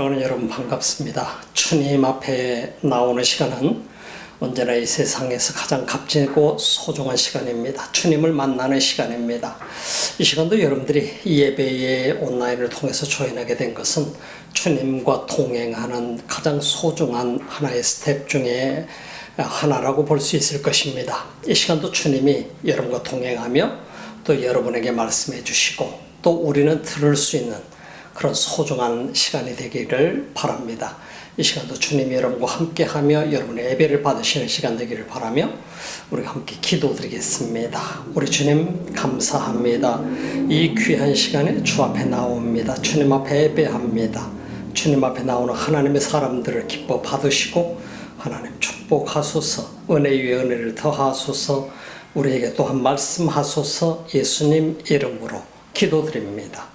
사랑하는 여러분 반갑습니다. 주님 앞에 나오는 시간은 언제나 이 세상에서 가장 값지고 소중한 시간입니다. 주님을 만나는 시간입니다. 이 시간도 여러분들이 이 예배에 온라인을 통해서 조인하게 된 것은 주님과 동행하는 가장 소중한 하나의 스텝 중에 하나라고 볼 수 있을 것입니다. 이 시간도 주님이 여러분과 동행하며 또 여러분에게 말씀해 주시고 또 우리는 들을 수 있는 그런 소중한 시간이 되기를 바랍니다. 이 시간도 주님이 여러분과 함께하며 여러분의 예배를 받으시는 시간 되기를 바라며 우리가 함께 기도드리겠습니다. 우리 주님 감사합니다. 이 귀한 시간에 주 앞에 나옵니다. 주님 앞에 예배합니다. 주님 앞에 나오는 하나님의 사람들을 기뻐 받으시고 하나님 축복하소서, 은혜 위에 은혜를 더하소서, 우리에게 또한 말씀하소서. 예수님 이름으로 기도드립니다.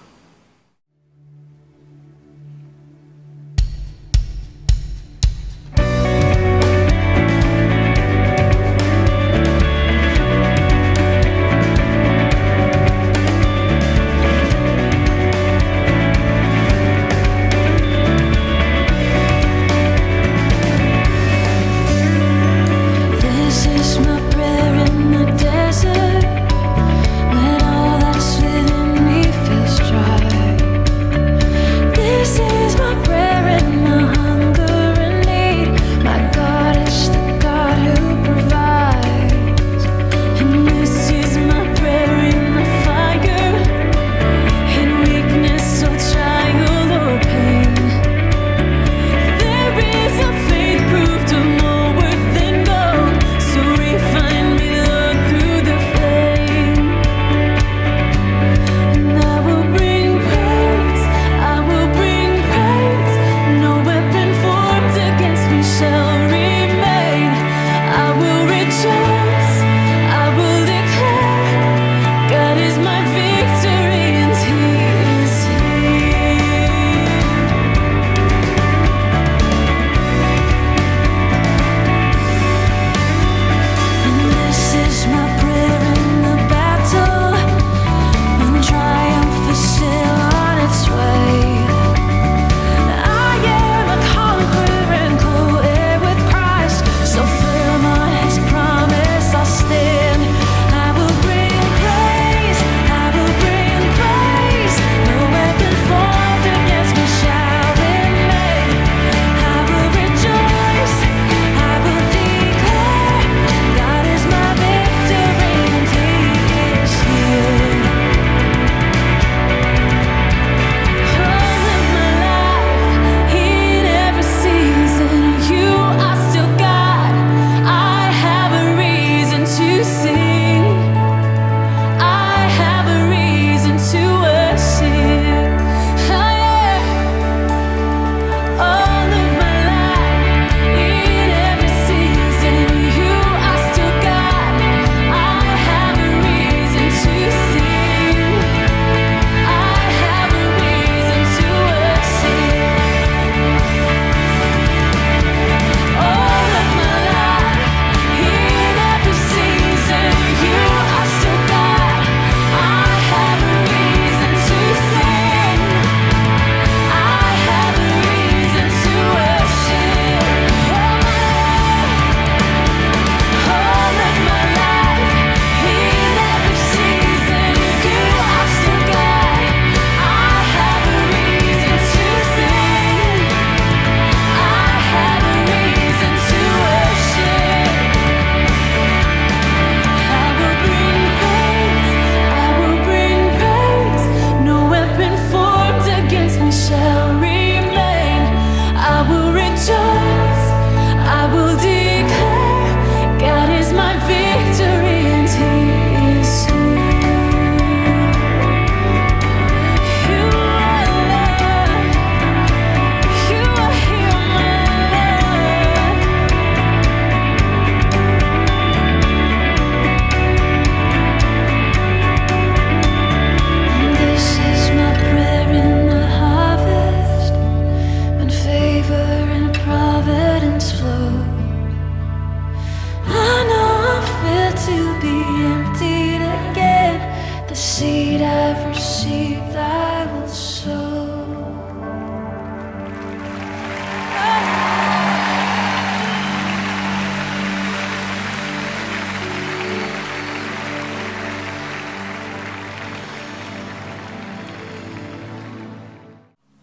seed I've received I will sow.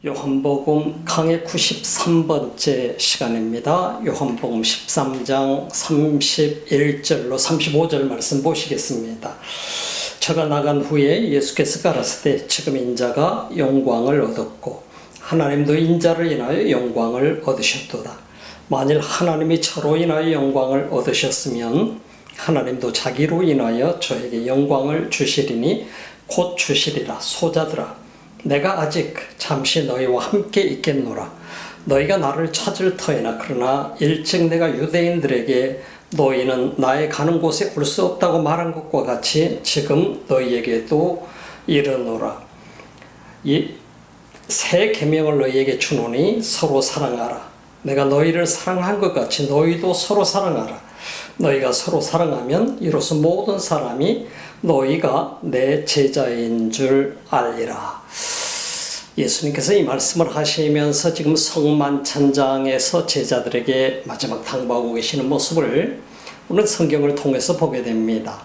요한복음 강의 93번째 시간입니다. 요한복음 13장 31절로 35절 말씀 보시겠습니다. 저가 나간 후에 예수께서 가라사대 지금 인자가 영광을 얻었고 하나님도 인자를 인하여 영광을 얻으셨도다. 만일 하나님이 저로 인하여 영광을 얻으셨으면 하나님도 자기로 인하여 저에게 영광을 주시리니 곧 주시리라. 소자들아, 내가 아직 잠시 너희와 함께 있겠노라. 너희가 나를 찾을 터이나 그러나 일찍 내가 유대인들에게 너희는 나의 가는 곳에 올 수 없다고 말한 것과 같이 지금 너희에게도 이르노라. 이 새 계명을 너희에게 주노니 서로 사랑하라. 내가 너희를 사랑한 것 같이 너희도 서로 사랑하라. 너희가 서로 사랑하면 이로써 모든 사람이 너희가 내 제자인 줄 알리라. 예수님께서 이 말씀을 하시면서 지금 성만찬장에서 제자들에게 마지막 당부하고 계시는 모습을 오늘 성경을 통해서 보게 됩니다.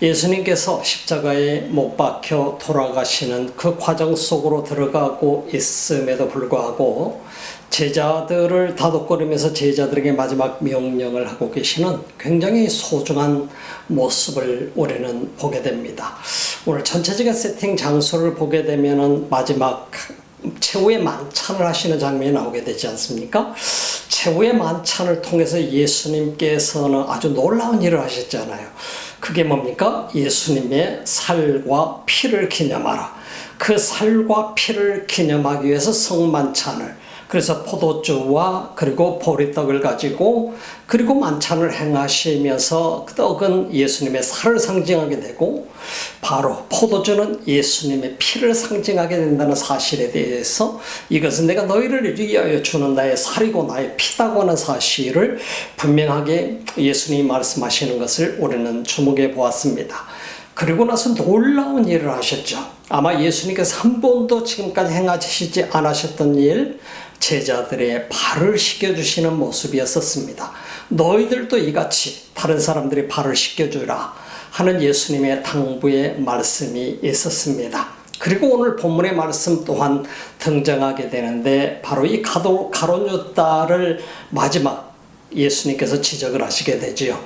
예수님께서 십자가에 못 박혀 돌아가시는 그 과정 속으로 들어가고 있음에도 불구하고 제자들을 다독거리면서 제자들에게 마지막 명령을 하고 계시는 굉장히 소중한 모습을 우리는 보게 됩니다. 오늘 전체적인 세팅 장소를 보게 되면은 마지막 최후의 만찬을 하시는 장면이 나오게 되지 않습니까? 최후의 만찬을 통해서 예수님께서는 아주 놀라운 일을 하셨잖아요. 그게 뭡니까? 예수님의 살과 피를 기념하라. 그 살과 피를 기념하기 위해서 성만찬을, 그래서 포도주와 그리고 보리떡을 가지고 그리고 만찬을 행하시면서 그 떡은 예수님의 살을 상징하게 되고 바로 포도주는 예수님의 피를 상징하게 된다는 사실에 대해서 이것은 내가 너희를 위하여 주는 나의 살이고 나의 피다고 하는 사실을 분명하게 예수님이 말씀하시는 것을 우리는 주목해 보았습니다. 그리고 나서 놀라운 일을 하셨죠. 아마 예수님께서 한 번도 지금까지 행하시지 않으셨던 일, 제자들의 발을 씻겨주시는 모습이었었습니다. 너희들도 이같이 다른 사람들의 발을 씻겨주라 하는 예수님의 당부의 말씀이 있었습니다. 그리고 오늘 본문의 말씀 또한 등장하게 되는데 바로 이 가룟 유다를 마지막 예수님께서 지적을 하시게 되지요.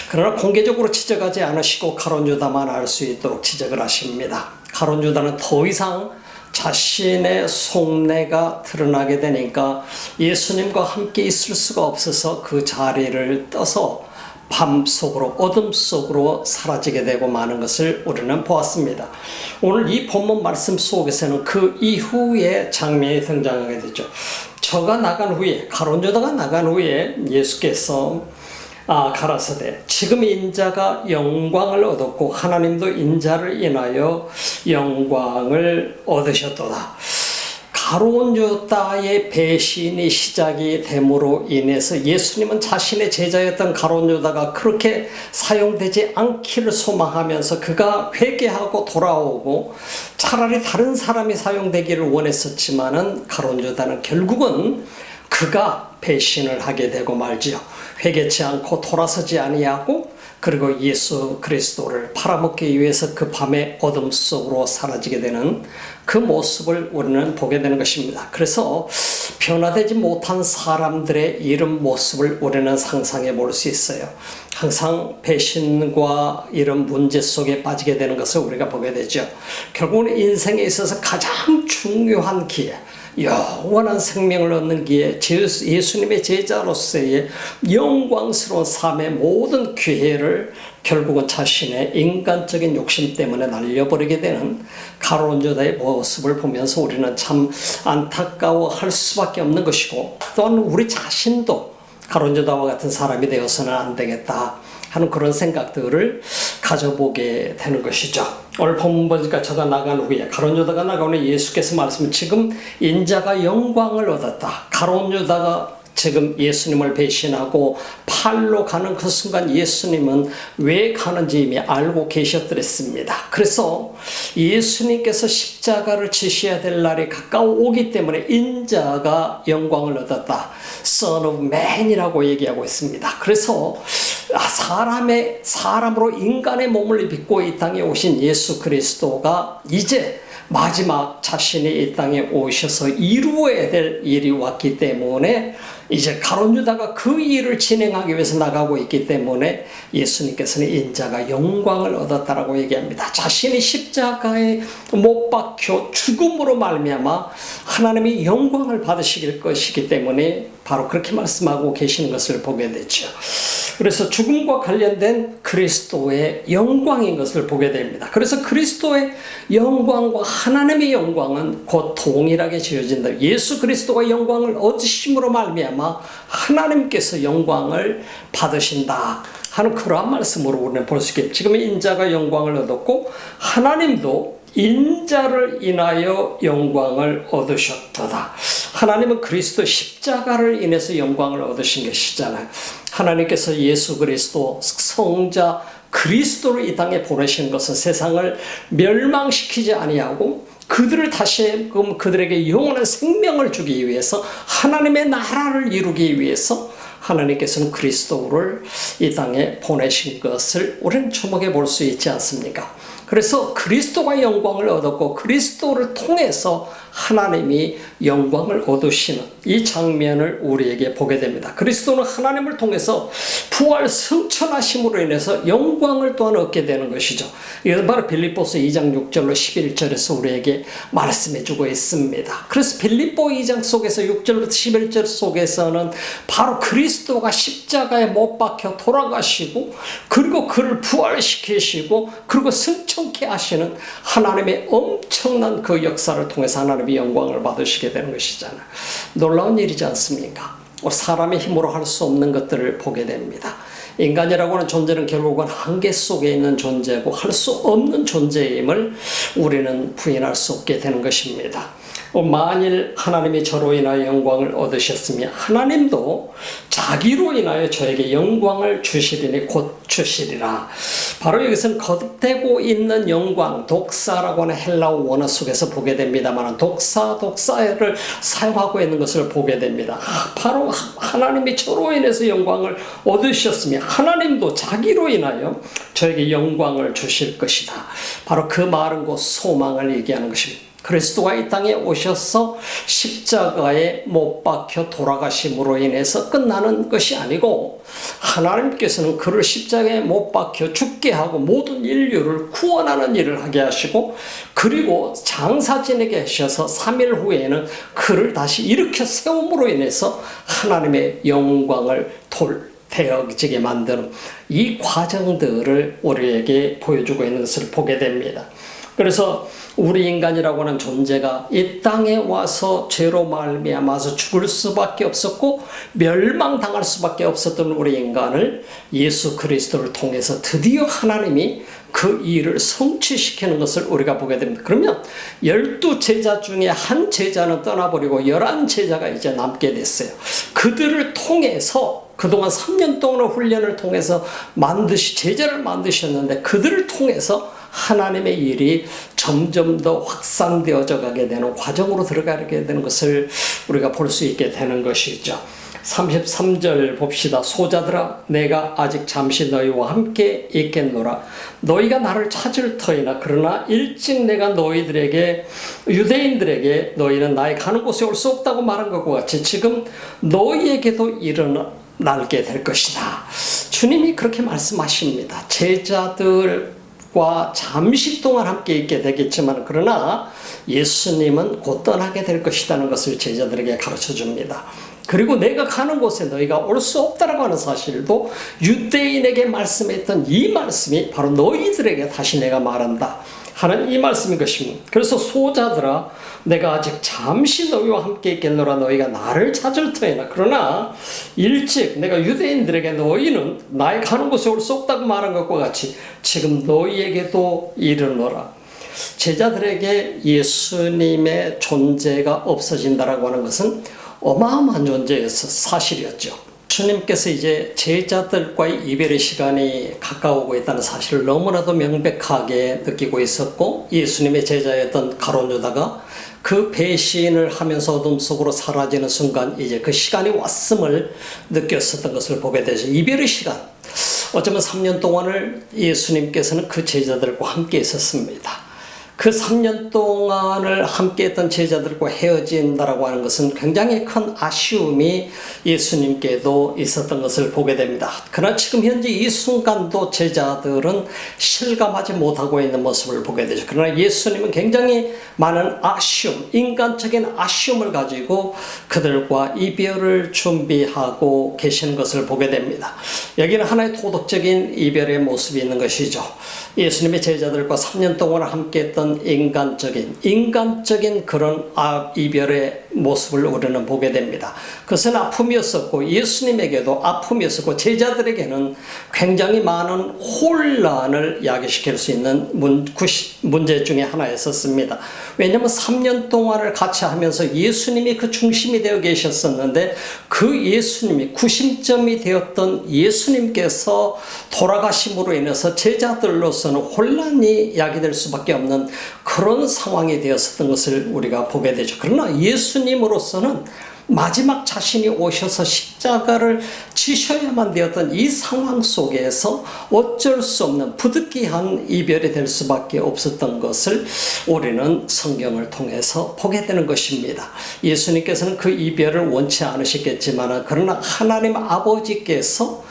그러나 공개적으로 지적하지 않으시고 가룟 유다만 알 수 있도록 지적을 하십니다. 가룟 유다는 더 이상 자신의 속내가 드러나게 되니까 예수님과 함께 있을 수가 없어서 그 자리를 떠서 밤 속으로, 어둠 속으로 사라지게 되고 마는 것을 우리는 보았습니다. 오늘 이 본문 말씀 속에서는 그 이후의 장면이 등장하게 되죠. 저가 나간 후에, 가룟 유다가 나간 후에 예수께서 가라사대 지금 인자가 영광을 얻었고 하나님도 인자를 인하여 영광을 얻으셨도다. 가룟 유다의 배신이 시작이 됨으로 인해서 예수님은 자신의 제자였던 가룟 유다가 그렇게 사용되지 않기를 소망하면서 그가 회개하고 돌아오고 차라리 다른 사람이 사용되기를 원했었지만은 가룟 유다는 결국은 그가 배신을 하게 되고 말지요. 회개치 않고 돌아서지 아니하고 그리고 예수 그리스도를 팔아먹기 위해서 그 밤의 어둠 속으로 사라지게 되는 그 모습을 우리는 보게 되는 것입니다. 그래서 변화되지 못한 사람들의 이런 모습을 우리는 상상해 볼 수 있어요. 항상 배신과 이런 문제 속에 빠지게 되는 것을 우리가 보게 되죠. 결국은 인생에 있어서 가장 중요한 기회, 영원한 생명을 얻는 기회, 예수님의 제자로서의 영광스러운 삶의 모든 기회를 결국은 자신의 인간적인 욕심 때문에 날려버리게 되는 가룟 유다의 모습을 보면서 우리는 참 안타까워할 수밖에 없는 것이고, 또한 우리 자신도 가룟 유다와 같은 사람이 되어서는 안 되겠다 하는 그런 생각들을 가져보게 되는 것이죠. 오늘 본문 보니까 저가 나간 후에, 가룟 유다가 나간 후에 예수께서 말씀은 지금 인자가 영광을 얻었다. 가룟 유다가 지금 예수님을 배신하고 팔로 가는 그 순간 예수님은 왜 가는지 이미 알고 계셨더랬습니다. 그래서 예수님께서 십자가를 지셔야 될 날이 가까워오기 때문에 인자가 영광을 얻었다. Son of Man이라고 얘기하고 있습니다. 그래서 사람으로 인간의 몸을 입고 이 땅에 오신 예수 그리스도가 이제 마지막 자신이 이 땅에 오셔서 이루어야 될 일이 왔기 때문에 이제 가룟 유다가 그 일을 진행하기 위해서 나가고 있기 때문에 예수님께서는 인자가 영광을 얻었다라고 얘기합니다. 자신이 십자가에 못 박혀 죽음으로 말미암아 하나님이 영광을 받으실 것이기 때문에 바로 그렇게 말씀하고 계시는 것을 보게 되죠. 그래서 죽음과 관련된 그리스도의 영광인 것을 보게 됩니다. 그래서 그리스도의 영광과 하나님의 영광은 곧 동일하게 지어진다. 예수 그리스도가 영광을 얻으심으로 말미암아 하나님께서 영광을 받으신다 하는 그러한 말씀으로 우리는 볼 수 있겠죠. 지금 인자가 영광을 얻었고 하나님도 인자를 인하여 영광을 얻으셨도다. 하나님은 그리스도 십자가를 인해서 영광을 얻으신 것이잖아요. 하나님께서 예수 그리스도 성자 그리스도를 이 땅에 보내신 것은 세상을 멸망시키지 아니하고 그들을 다시 그들에게 영원한 생명을 주기 위해서 하나님의 나라를 이루기 위해서 하나님께서는 그리스도를 이 땅에 보내신 것을 우리는 주목해 볼 수 있지 않습니까? 그래서 그리스도가 영광을 얻었고 그리스도를 통해서 하나님이 영광을 얻으시는 이 장면을 우리에게 보게 됩니다. 그리스도는 하나님을 통해서 부활 승천하심으로 인해서 영광을 또한 얻게 되는 것이죠. 이것은 바로 빌립보서 2장 6절로 11절에서 우리에게 말씀해 주고 있습니다. 그래서 빌립보 2장 속에서 6절부터 11절 속에서는 바로 그리스도가 십자가에 못 박혀 돌아가시고 그리고 그를 부활시키시고 그리고 승천케 하시는 하나님의 엄청난 그 역사를 통해서 하나님이 영광을 받으시게 되는 것이잖아요. 놀라운 일이지 않습니까? 사람의 힘으로 할 수 없는 것들을 보게 됩니다. 인간이라고 하는 존재는 결국은 한계 속에 있는 존재고 할 수 없는 존재임을 우리는 부인할 수 없게 되는 것입니다. 만일 하나님이 저로 인하여 영광을 얻으셨으면 하나님도 자기로 인하여 저에게 영광을 주시리니 곧 주시리라. 바로 여기서는 거듭되고 있는 영광, 독사라고 하는 헬라어 원어 속에서 보게 됩니다만 독사를 사용하고 있는 것을 보게 됩니다. 바로 하나님이 저로 인해서 영광을 얻으셨으면 하나님도 자기로 인하여 저에게 영광을 주실 것이다. 바로 그 말은 곧 소망을 얘기하는 것입니다. 그리스도가 이 땅에 오셔서 십자가에 못 박혀 돌아가심으로 인해서 끝나는 것이 아니고 하나님께서는 그를 십자가에 못 박혀 죽게 하고 모든 인류를 구원하는 일을 하게 하시고 그리고 장사 지내게 하셔서 3일 후에는 그를 다시 일으켜 세움으로 인해서 하나님의 영광을 되어지게 만드는 이 과정들을 우리에게 보여주고 있는 것을 보게 됩니다. 그래서 우리 인간이라고 하는 존재가 이 땅에 와서 죄로 말미암아서 죽을 수밖에 없었고 멸망당할 수밖에 없었던 우리 인간을 예수 그리스도를 통해서 드디어 하나님이 그 일을 성취시키는 것을 우리가 보게 됩니다. 그러면 12제자 중에 한 제자는 떠나버리고 11제자가 이제 남게 됐어요. 그들을 통해서 그동안 3년 동안의 훈련을 통해서 제자를 만드셨는데 그들을 통해서 하나님의 일이 점점 더 확산되어져 가게 되는 과정으로 들어가게 되는 것을 우리가 볼 수 있게 되는 것이죠. 33절 봅시다. 소자들아 내가 아직 잠시 너희와 함께 있겠노라. 너희가 나를 찾을 터이나 그러나 일찍 내가 너희들에게 유대인들에게 너희는 나의 가는 곳에 올 수 없다고 말한 것과 같이 지금 너희에게도 일어나게 될 것이다. 주님이 그렇게 말씀하십니다. 제자들과 잠시 동안 함께 있게 되겠지만 그러나 예수님은 곧 떠나게 될 것이라는 것을 제자들에게 가르쳐 줍니다. 그리고 내가 가는 곳에 너희가 올 수 없다라고 하는 사실도 유대인에게 말씀했던 이 말씀이 바로 너희들에게 다시 내가 말한다 하는 이 말씀인 것입니다. 그래서 소자들아 내가 아직 잠시 너희와 함께 있겠노라. 너희가 나를 찾을 터이나 그러나 일찍 내가 유대인들에게 너희는 나의 가는 곳에 올 수 없다고 말한 것과 같이 지금 너희에게도 이르노라. 제자들에게 예수님의 존재가 없어진다라고 하는 것은 어마어마한 존재였어 사실이었죠. 주님께서 이제 제자들과의 이별의 시간이 가까우고 있다는 사실을 너무나도 명백하게 느끼고 있었고 예수님의 제자였던 가룟 유다가 그 배신을 하면서 어둠 속으로 사라지는 순간 이제 그 시간이 왔음을 느꼈었던 것을 보게 되죠. 이별의 시간. 어쩌면 3년 동안을 예수님께서는 그 제자들과 함께 있었습니다. 그 3년 동안을 함께했던 제자들과 헤어진다라고 하는 것은 굉장히 큰 아쉬움이 예수님께도 있었던 것을 보게 됩니다. 그러나 지금 현재 이 순간도 제자들은 실감하지 못하고 있는 모습을 보게 되죠. 그러나 예수님은 굉장히 많은 아쉬움, 인간적인 아쉬움을 가지고 그들과 이별을 준비하고 계시는 것을 보게 됩니다. 여기는 하나의 도덕적인 이별의 모습이 있는 것이죠. 예수님의 제자들과 3년 동안 함께했던 인간적인 그런 이별의 모습을 우리는 보게 됩니다. 그것은 아픔이었었고 예수님에게도 아픔이었었고 제자들에게는 굉장히 많은 혼란을 야기시킬 수 있는 문제 중에 하나였었습니다. 왜냐하면 3년 동안을 같이 하면서 예수님이 그 중심이 되어 계셨었는데 그 예수님이 구심점이 되었던 예수님께서 돌아가심으로 인해서 제자들로서는 혼란이 야기될 수밖에 없는 그런 상황이 되었었던 것을 우리가 보게 되죠. 그러나 예수님으로서는 마지막 자신이 오셔서 십자가를 지셔야만 되었던 이 상황 속에서 어쩔 수 없는 부득이한 이별이 될 수밖에 없었던 것을 우리는 성경을 통해서 보게 되는 것입니다. 예수님께서는 그 이별을 원치 않으셨겠지만 그러나 하나님 아버지께서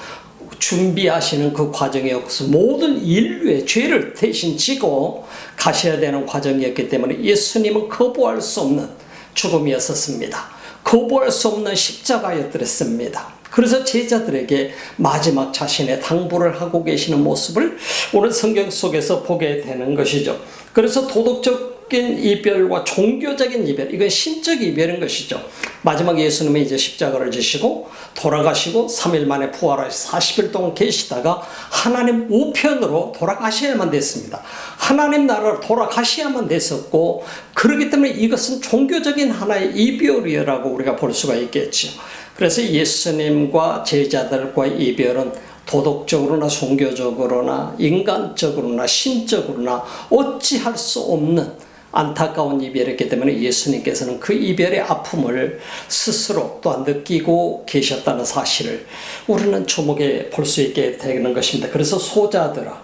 준비하시는 그 과정이었고 모든 인류의 죄를 대신 지고 가셔야 되는 과정이었기 때문에 예수님은 거부할 수 없는 죽음이었습니다. 거부할 수 없는 십자가였더랬습니다. 그래서 제자들에게 마지막 자신의 당부를 하고 계시는 모습을 오늘 성경 속에서 보게 되는 것이죠. 그래서 도덕적인 이별과 종교적인 이별, 이건 신적 이별인 것이죠. 마지막 예수님이 이제 십자가를 지시고 돌아가시고 3일 만에 부활하셔서 40일 동안 계시다가 하나님 우편으로 돌아가셔야만 됐습니다. 하나님 나라로 돌아가셔야만 됐었고 그렇기 때문에 이것은 종교적인 하나의 이별이라고 우리가 볼 수가 있겠죠. 그래서 예수님과 제자들과의 이별은 도덕적으로나 종교적으로나 인간적으로나 신적으로나 어찌할 수 없는 안타까운 이별이었기 때문에 예수님께서는 그 이별의 아픔을 스스로 또한 느끼고 계셨다는 사실을 우리는 주목해 볼 수 있게 되는 것입니다. 그래서 소자들아,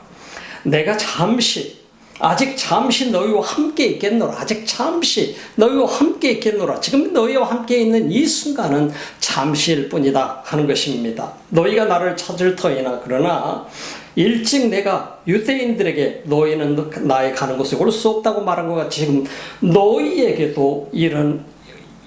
내가 아직 잠시 너희와 함께 있겠노라. 아직 잠시 너희와 함께 있겠노라. 지금 너희와 함께 있는 이 순간은 잠시일 뿐이다 하는 것입니다. 너희가 나를 찾을 터이나 그러나 일찍 내가 유대인들에게 너희는 나의 가는 곳에 올 수 없다고 말한 것 같이 지금 너희에게도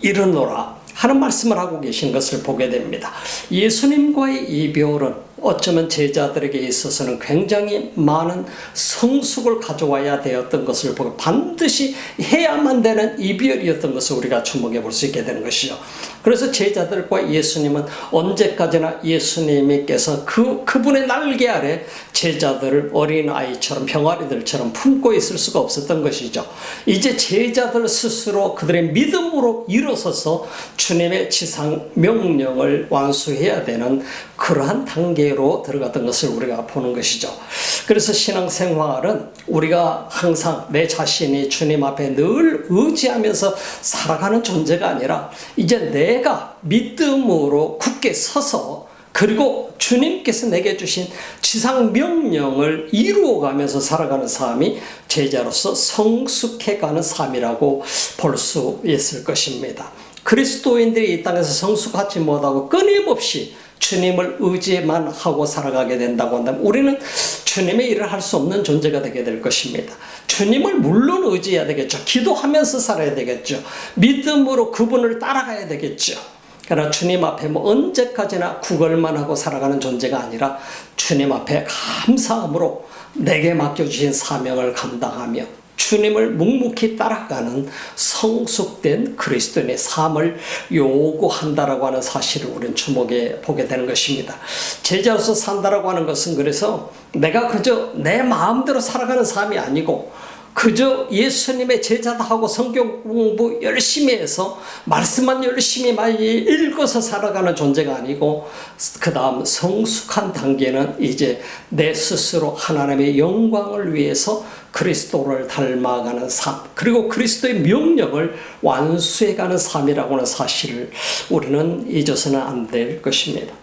이르노라 하는 말씀을 하고 계신 것을 보게 됩니다. 예수님과의 이별은 어쩌면 제자들에게 있어서는 굉장히 많은 성숙을 가져와야 되었던 것을 보고 반드시 해야만 되는 이별이었던 것을 우리가 주목해 볼 수 있게 되는 것이죠. 그래서 제자들과 예수님은 언제까지나 예수님께서 그분의 날개 아래 제자들을 어린아이처럼 병아리들처럼 품고 있을 수가 없었던 것이죠. 이제 제자들 스스로 그들의 믿음으로 일어서서 주님의 지상 명령을 완수해야 되는 그러한 단계로 들어갔던 것을 우리가 보는 것이죠. 그래서 신앙생활은 우리가 항상 내 자신이 주님 앞에 늘 의지하면서 살아가는 존재가 아니라 이제 내가 믿음으로 굳게 서서 그리고 주님께서 내게 주신 지상 명령을 이루어가면서 살아가는 삶이 제자로서 성숙해가는 삶이라고 볼 수 있을 것입니다. 그리스도인들이 이 땅에서 성숙하지 못하고 끊임없이 주님을 의지만 하고 살아가게 된다고 한다면 우리는 주님의 일을 할 수 없는 존재가 되게 될 것입니다. 주님을 물론 의지해야 되겠죠. 기도하면서 살아야 되겠죠. 믿음으로 그분을 따라가야 되겠죠. 그러나 주님 앞에 언제까지나 구걸만 하고 살아가는 존재가 아니라 주님 앞에 감사함으로 내게 맡겨주신 사명을 감당하며 주님을 묵묵히 따라가는 성숙된 그리스도인의 삶을 요구한다라고 하는 사실을 우리는 주목해 보게 되는 것입니다. 제자로서 산다라고 하는 것은 그래서 내가 그저 내 마음대로 살아가는 삶이 아니고 그저 예수님의 제자다 하고 성경 공부 열심히 해서 말씀만 열심히 많이 읽어서 살아가는 존재가 아니고 그 다음 성숙한 단계는 이제 내 스스로 하나님의 영광을 위해서 그리스도를 닮아가는 삶 그리고 그리스도의 명령을 완수해가는 삶이라고 하는 사실을 우리는 잊어서는 안 될 것입니다.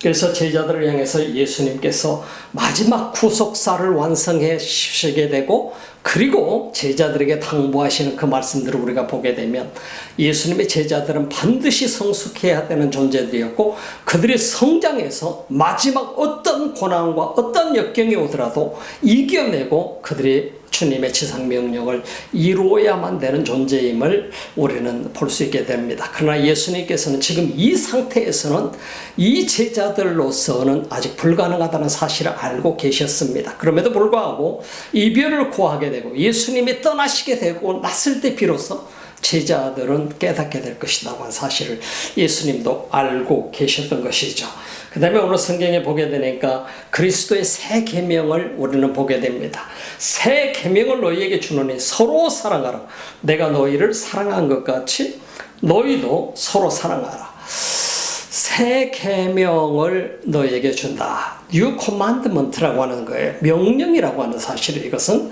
그래서 제자들을 향해서 예수님께서 마지막 구속사를 완성해 주시게 되고 그리고 제자들에게 당부하시는 그 말씀들을 우리가 보게 되면 예수님의 제자들은 반드시 성숙해야 되는 존재들이었고 그들의 성장에서 마지막 어떤 고난과 어떤 역경이 오더라도 이겨내고 그들이 주님의 지상명령을 이루어야만 되는 존재임을 우리는 볼 수 있게 됩니다. 그러나 예수님께서는 지금 이 상태에서는 이 제자들로서는 아직 불가능하다는 사실을 알고 계셨습니다. 그럼에도 불구하고 이별을 고하게 되고 예수님이 떠나시게 되고 났을 때 비로소 제자들은 깨닫게 될 것이라고 하는 사실을 예수님도 알고 계셨던 것이죠. 그 다음에 오늘 성경에 보게 되니까 그리스도의 새 계명을 우리는 보게 됩니다. 새 계명을 너희에게 주노니 서로 사랑하라. 내가 너희를 사랑한 것 같이 너희도 서로 사랑하라. 새 계명을 너희에게 준다. New Commandment라고 하는 거예요. 명령이라고 하는 사실을 이것은.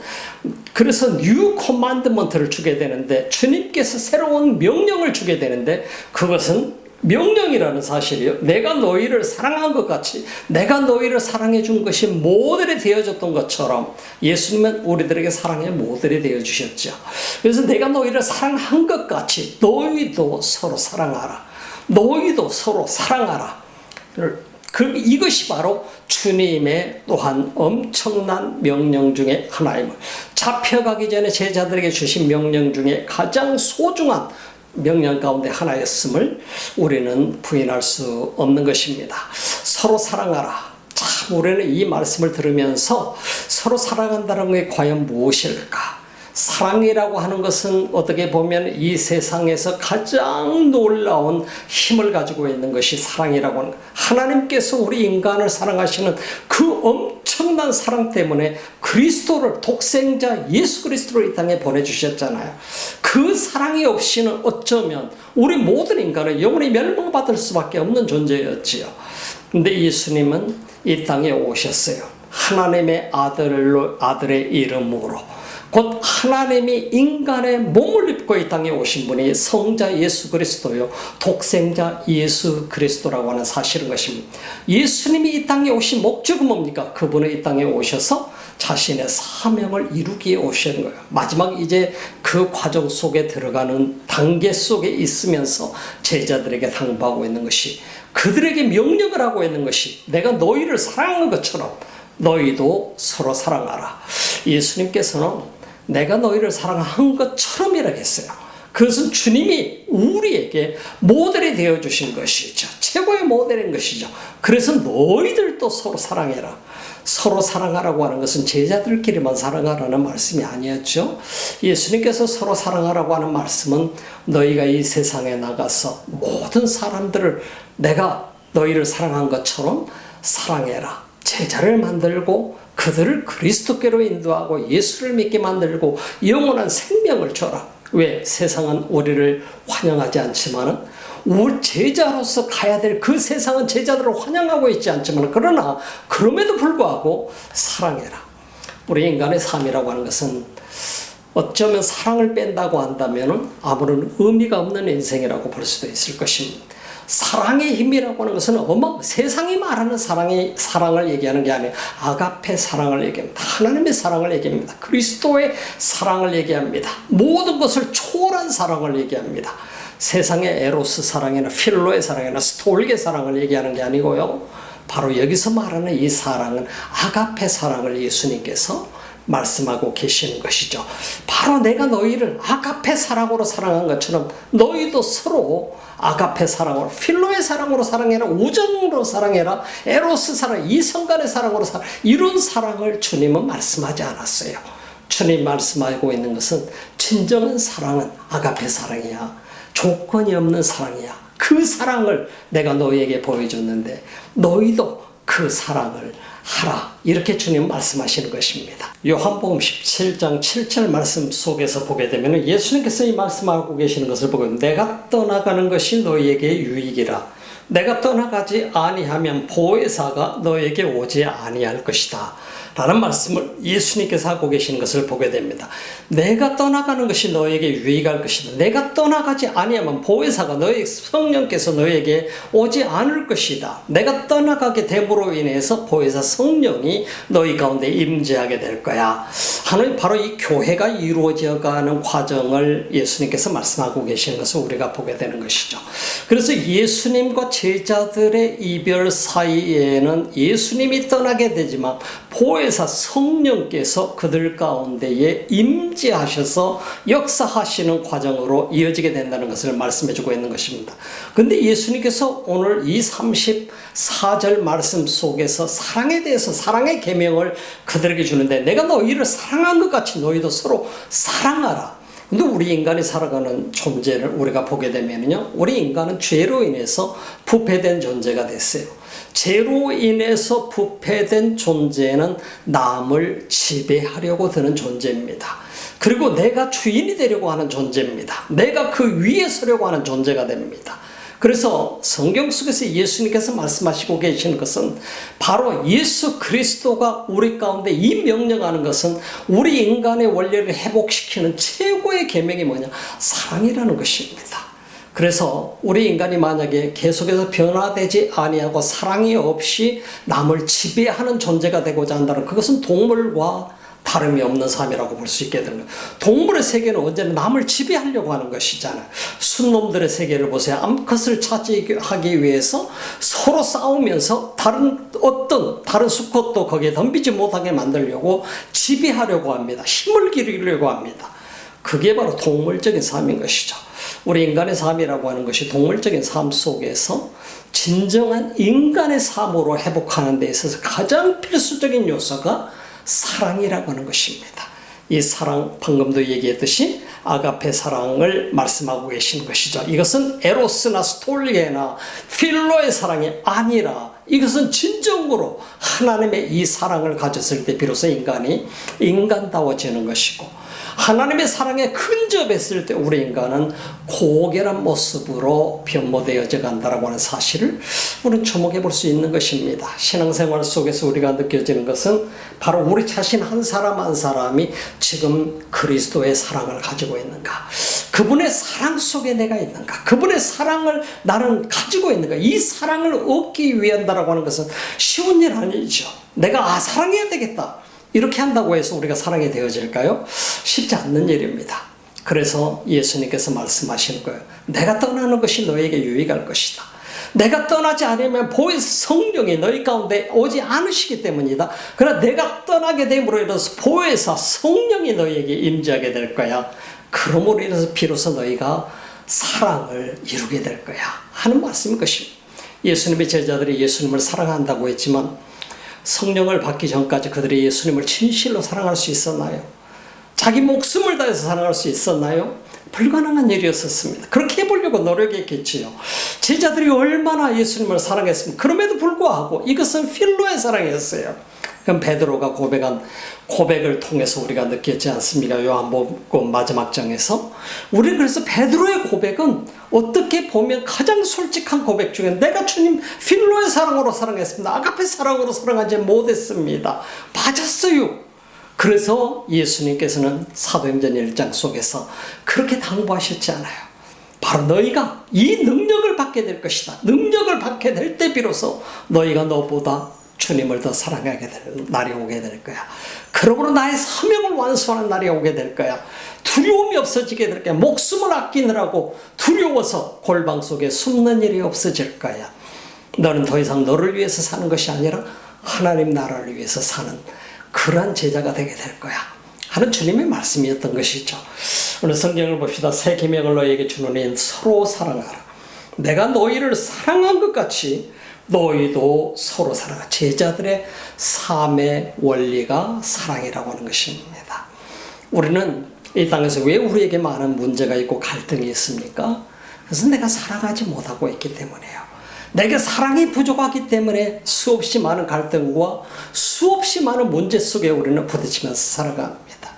그래서 New Commandment를 주게 되는데 주님께서 새로운 명령을 주게 되는데 그것은 명령이라는 사실이요. 내가 너희를 사랑한 것 같이 내가 너희를 사랑해 준 것이 모델이 되어졌던 것처럼 예수님은 우리들에게 사랑의 모델이 되어주셨죠. 그래서 내가 너희를 사랑한 것 같이 너희도 서로 사랑하라. 너희도 서로 사랑하라. 이것이 바로 주님의 또한 엄청난 명령 중에 하나임을 잡혀가기 전에 제자들에게 주신 명령 중에 가장 소중한 명령 가운데 하나였음을 우리는 부인할 수 없는 것입니다. 서로 사랑하라. 참 우리는 이 말씀을 들으면서 서로 사랑한다는 게 과연 무엇일까? 사랑이라고 하는 것은 어떻게 보면 이 세상에서 가장 놀라운 힘을 가지고 있는 것이 사랑이라고 하는 것. 하나님께서 우리 인간을 사랑하시는 그 엄청난 사랑 때문에 그리스도를 독생자 예수 그리스도를 이 땅에 보내주셨잖아요. 그 사랑이 없이는 어쩌면 우리 모든 인간은 영원히 멸망받을 수밖에 없는 존재였지요. 근데 예수님은 이 땅에 오셨어요. 하나님의 아들의 이름으로 곧 하나님이 인간의 몸을 입고 이 땅에 오신 분이 성자 예수 그리스도요 독생자 예수 그리스도라고 하는 사실인 것입니다. 예수님이 이 땅에 오신 목적은 뭡니까? 그분은 이 땅에 오셔서 자신의 사명을 이루기에 오신 거예요. 마지막 이제 그 과정 속에 들어가는 단계 속에 있으면서 제자들에게 당부하고 있는 것이 그들에게 명령을 하고 있는 것이 내가 너희를 사랑하는 것처럼 너희도 서로 사랑하라. 예수님께서는 내가 너희를 사랑한 것처럼이라고 했어요. 그것은 주님이 우리에게 모델이 되어주신 것이죠. 최고의 모델인 것이죠. 그래서 너희들도 서로 사랑해라. 서로 사랑하라고 하는 것은 제자들끼리만 사랑하라는 말씀이 아니었죠. 예수님께서 서로 사랑하라고 하는 말씀은 너희가 이 세상에 나가서 모든 사람들을 내가 너희를 사랑한 것처럼 사랑해라. 제자를 만들고 그들을 그리스도께로 인도하고 예수를 믿게 만들고 영원한 생명을 줘라. 왜? 세상은 우리를 환영하지 않지만은 우리 제자로서 가야 될 그 세상은 제자들을 환영하고 있지 않지만 그러나 그럼에도 불구하고 사랑해라. 우리 인간의 삶이라고 하는 것은 어쩌면 사랑을 뺀다고 한다면 아무런 의미가 없는 인생이라고 볼 수도 있을 것입니다. 사랑의 힘이라고 하는 것은 세상이 말하는 사랑을 얘기하는 게 아니에요. 아가페 사랑을 얘기합니다. 하나님의 사랑을 얘기합니다. 그리스도의 사랑을 얘기합니다. 모든 것을 초월한 사랑을 얘기합니다. 세상의 에로스 사랑이나 필로의 사랑이나 스톨게 사랑을 얘기하는 게 아니고요. 바로 여기서 말하는 이 사랑은 아가페 사랑을 예수님께서 말씀하고 계시는 것이죠. 바로 내가 너희를 아가페 사랑으로 사랑한 것처럼 너희도 서로 아가페 사랑으로 필로의 사랑으로 사랑해라. 우정으로 사랑해라. 에로스 사랑, 이성간의 사랑으로 사랑. 이런 사랑을 주님은 말씀하지 않았어요. 주님 말씀하고 있는 것은 진정한 사랑은 아가페 사랑이야. 조건이 없는 사랑이야. 그 사랑을 내가 너희에게 보여줬는데 너희도 그 사랑을 하라. 이렇게 주님 말씀하시는 것입니다. 요한복음 17장 7절 말씀 속에서 보게 되면 예수님께서 이 말씀하고 계시는 것을 보고 내가 떠나가는 것이 너희에게 유익이라. 내가 떠나가지 아니하면 보혜사가 너에게 오지 아니할 것이다 라는 말씀을 예수님께서 하고 계신 것을 보게 됩니다. 내가 떠나가는 것이 너에게 유익할 것이다. 내가 떠나가지 아니하면 보혜사가 너의 성령께서 너에게 오지 않을 것이다. 내가 떠나가게 됨으로 인해서 보혜사 성령이 너희 가운데 임재하게 될 거야 하는, 바로 이 교회가 이루어져가는 과정을 예수님께서 말씀하고 계시는 것을 우리가 보게 되는 것이죠. 그래서 예수님과 제자들의 이별 사이에는 예수님이 떠나게 되지만 보혜사 성령께서 그들 가운데에 임재하셔서 역사하시는 과정으로 이어지게 된다는 것을 말씀해 주고 있는 것입니다. 근데 예수님께서 오늘 이 34절 말씀 속에서 사랑에 대해서, 사랑의 계명을 그들에게 주는데, 내가 너희를 사랑한 것 같이 너희도 서로 사랑하라. 근데 우리 인간이 살아가는 존재를 우리가 보게 되면요, 우리 인간은 죄로 인해서 부패된 존재가 됐어요. 죄로 인해서 부패된 존재는 남을 지배하려고 드는 존재입니다. 그리고 내가 주인이 되려고 하는 존재입니다. 내가 그 위에 서려고 하는 존재가 됩니다. 그래서 성경 속에서 예수님께서 말씀하시고 계시는 것은 바로 예수 그리스도가 우리 가운데 이 명령하는 것은 우리 인간의 원리를 회복시키는 최고의 계명이 뭐냐? 사랑이라는 것입니다. 그래서 우리 인간이 만약에 계속해서 변화되지 아니하고 사랑이 없이 남을 지배하는 존재가 되고자 한다면 그것은 동물과 다름이 없는 삶이라고 볼 수 있게 되는 거예요. 동물의 세계는 언제나 남을 지배하려고 하는 것이잖아요. 순놈들의 세계를 보세요. 암컷을 차지하기 위해서 서로 싸우면서 다른 수컷도 거기에 덤비지 못하게 만들려고 지배하려고 합니다. 힘을 기르려고 합니다. 그게 바로 동물적인 삶인 것이죠. 우리 인간의 삶이라고 하는 것이 동물적인 삶 속에서 진정한 인간의 삶으로 회복하는 데 있어서 가장 필수적인 요소가 사랑이라고 하는 것입니다. 이 사랑, 방금도 얘기했듯이 아가페 사랑을 말씀하고 계시는 것이죠. 이것은 에로스나 스톨리에나 필로의 사랑이 아니라 이것은 진정으로 하나님의 이 사랑을 가졌을 때 비로소 인간이 인간다워지는 것이고, 하나님의 사랑에 근접했을 때 우리 인간은 고결한 모습으로 변모되어져 간다라고 하는 사실을 우리는 주목해 볼 수 있는 것입니다. 신앙생활 속에서 우리가 느껴지는 것은 바로 우리 자신 한 사람 한 사람이 지금 그리스도의 사랑을 가지고 있는가, 그분의 사랑 속에 내가 있는가, 그분의 사랑을 나는 가지고 있는가. 이 사랑을 얻기 위한다라고 하는 것은 쉬운 일 아니죠. 내가 사랑해야 되겠다 이렇게 한다고 해서 우리가 사랑이 되어질까요? 쉽지 않는 일입니다. 그래서 예수님께서 말씀하시는 거예요. 내가 떠나는 것이 너에게 유익할 것이다. 내가 떠나지 않으면 보혜사 성령이 너희 가운데 오지 않으시기 때문이다. 그러나 내가 떠나게 됨으로 인해서 보혜사 성령이 너희에게 임재하게 될 거야. 그러므로 인해서 비로소 너희가 사랑을 이루게 될 거야 하는 말씀인 것입니다. 예수님의 제자들이 예수님을 사랑한다고 했지만 성령을 받기 전까지 그들이 예수님을 진실로 사랑할 수 있었나요? 자기 목숨을 다해서 사랑할 수 있었나요? 불가능한 일이었습니다. 그렇게 해보려고 노력했겠지요. 제자들이 얼마나 예수님을 사랑했습니까? 그럼에도 불구하고 이것은 필로의 사랑이었어요. 그럼 베드로가 고백한 고백을 통해서 우리가 느꼈지 않습니까? 요한복음 마지막 장에서. 우리는 그래서 베드로의 고백은 어떻게 보면 가장 솔직한 고백 중에, 내가 주님 필로의 사랑으로 사랑했습니다. 아가페 사랑으로 사랑하지 못했습니다. 맞았어요. 그래서 예수님께서는 사도행전 1장 속에서 그렇게 당부하셨잖아요. 바로 너희가 이 능력을 받게 될 것이다. 능력을 받게 될 때 비로소 너희가 너보다 주님을 더 사랑하게 될 날이 오게 될 거야. 그러므로 나의 사명을 완수하는 날이 오게 될 거야. 두려움이 없어지게 될 거야. 목숨을 아끼느라고 두려워서 골방 속에 숨는 일이 없어질 거야. 너는 더 이상 너를 위해서 사는 것이 아니라 하나님 나라를 위해서 사는 그러한 제자가 되게 될 거야 하는 주님의 말씀이었던 것이죠. 오늘 성경을 봅시다. 새 계명을 너희에게 주노니 서로 사랑하라. 내가 너희를 사랑한 것 같이 너희도 서로 사랑하라. 제자들의 삶의 원리가 사랑이라고 하는 것입니다. 우리는 이 땅에서 왜 우리에게 많은 문제가 있고 갈등이 있습니까? 그것은 내가 사랑하지 못하고 있기 때문이에요. 내게 사랑이 부족하기 때문에 수없이 많은 갈등과 수없이 많은 문제 속에 우리는 부딪히면서 살아갑니다.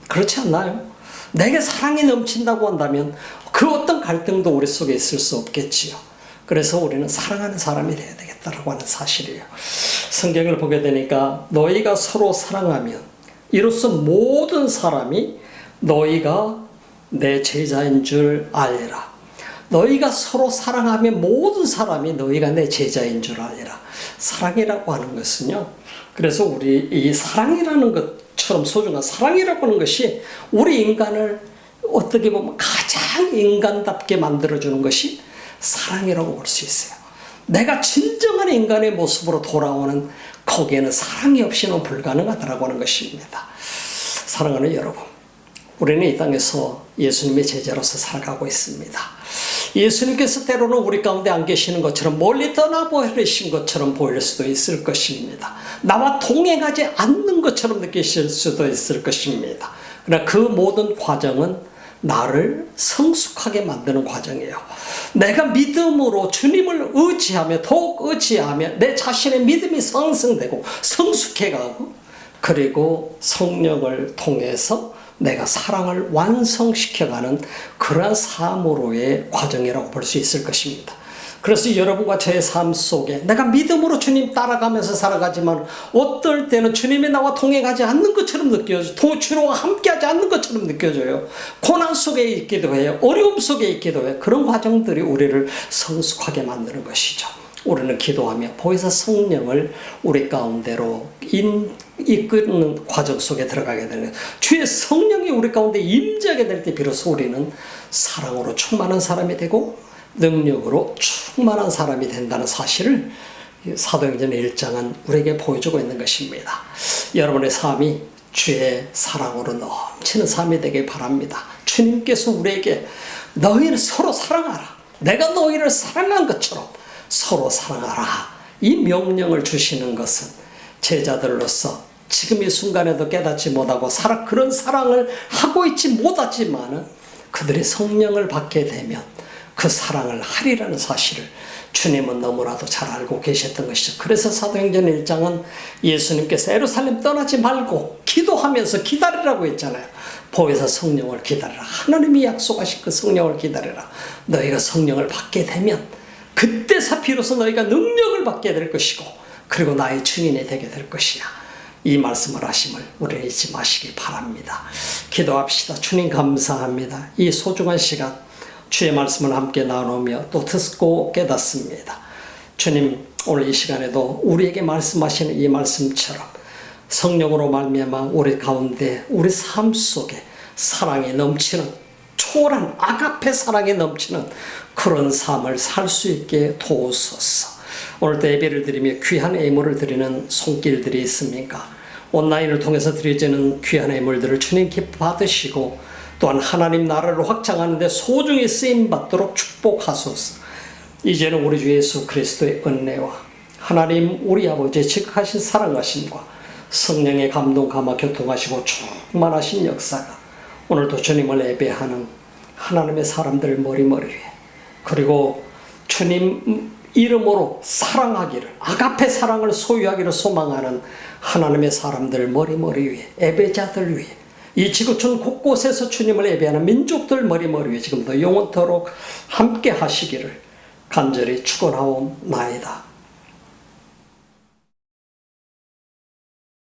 그렇지 않나요? 내게 사랑이 넘친다고 한다면 그 어떤 갈등도 우리 속에 있을 수 없겠지요. 그래서 우리는 사랑하는 사람이 되어야 되겠다라고 하는 사실이에요. 성경을 보게 되니까 너희가 서로 사랑하면 이로써 모든 사람이 너희가 내 제자인 줄 알리라. 너희가 서로 사랑하면 모든 사람이 너희가 내 제자인 줄 알리라. 사랑이라고 하는 것은요, 그래서 우리 이 사랑이라는 것처럼 소중한 사랑이라고 하는 것이 우리 인간을 어떻게 보면 가장 인간답게 만들어주는 것이 사랑이라고 볼 수 있어요. 내가 진정한 인간의 모습으로 돌아오는 거기에는 사랑이 없이는 불가능하다고 하는 것입니다. 사랑하는 여러분, 우리는 이 땅에서 예수님의 제자로서 살아가고 있습니다. 예수님께서 때로는 우리 가운데 안 계시는 것처럼 멀리 떠나버리신 것처럼 보일 수도 있을 것입니다. 나와 동행하지 않는 것처럼 느끼실 수도 있을 것입니다. 그러나 그 모든 과정은 나를 성숙하게 만드는 과정이에요. 내가 믿음으로 주님을 의지하며 더욱 의지하며 내 자신의 믿음이 상승되고 성숙해가고, 그리고 성령을 통해서 내가 사랑을 완성시켜가는 그러한 삶으로의 과정이라고 볼 수 있을 것입니다. 그래서 여러분과 저의 삶 속에 내가 믿음으로 주님 따라가면서 살아가지만 어떨 때는 주님이 나와 동행하지 않는 것처럼 느껴져요. 주님과 함께하지 않는 것처럼 느껴져요. 고난 속에 있기도 해요. 어려움 속에 있기도 해요. 그런 과정들이 우리를 성숙하게 만드는 것이죠. 우리는 기도하며 보혜사 성령을 우리 가운데로 이끄는 과정 속에 들어가게 되는, 주의 성령이 우리 가운데 임재하게 될 때 비로소 우리는 사랑으로 충만한 사람이 되고 능력으로 충만한 사람이 된다는 사실을 사도행전 1장은 우리에게 보여주고 있는 것입니다. 여러분의 삶이 주의 사랑으로 넘치는 삶이 되길 바랍니다. 주님께서 우리에게 너희는 서로 사랑하라, 내가 너희를 사랑한 것처럼 서로 사랑하라, 이 명령을 주시는 것은 제자들로서 지금 이 순간에도 깨닫지 못하고 그런 사랑을 하고 있지 못하지만 그들이 성령을 받게 되면 그 사랑을 하리라는 사실을 주님은 너무나도 잘 알고 계셨던 것이죠. 그래서 사도행전 1장은 예수님께서 예루살렘 떠나지 말고 기도하면서 기다리라고 했잖아요. 보혜사 성령을 기다리라. 하나님이 약속하신 그 성령을 기다리라. 너희가 성령을 받게 되면 그때서 비로소 너희가 능력을 받게 될 것이고, 그리고 나의 증인이 되게 될 것이야. 이 말씀을 하심을 우리는 잊지 마시기 바랍니다. 기도합시다. 주님 감사합니다. 이 소중한 시간 주의 말씀을 함께 나누며 또 듣고 깨닫습니다. 주님, 오늘 이 시간에도 우리에게 말씀하시는 이 말씀처럼 성령으로 말미암아 우리 가운데 우리 삶 속에 사랑이 넘치는, 초월한 아가페 사랑이 넘치는 그런 삶을 살 수 있게 도우소서. 오늘도 예배를 드리며 귀한 예물을 드리는 손길들이 있습니까? 온라인을 통해서 드려지는 귀한 예물들을 주님 기뻐 받으시고 또한 하나님 나라를 확장하는 데 소중히 쓰임받도록 축복하소서. 이제는 우리 주 예수 그리스도의 은혜와 하나님 우리 아버지의 지극하신 사랑하심과 성령의 감동 감화 교통하시고 충만하신 역사가 오늘도 주님을 예배하는 하나님의 사람들 머리머리 위에, 그리고 주님 이름으로 사랑하기를, 아가페 사랑을 소유하기를 소망하는 하나님의 사람들 머리머리 위에, 예배자들 위에, 이 지구촌 곳곳에서 주님을 예배하는 민족들 머리머리 위에 지금도 영원토록 함께 하시기를 간절히 축원하옵나이다.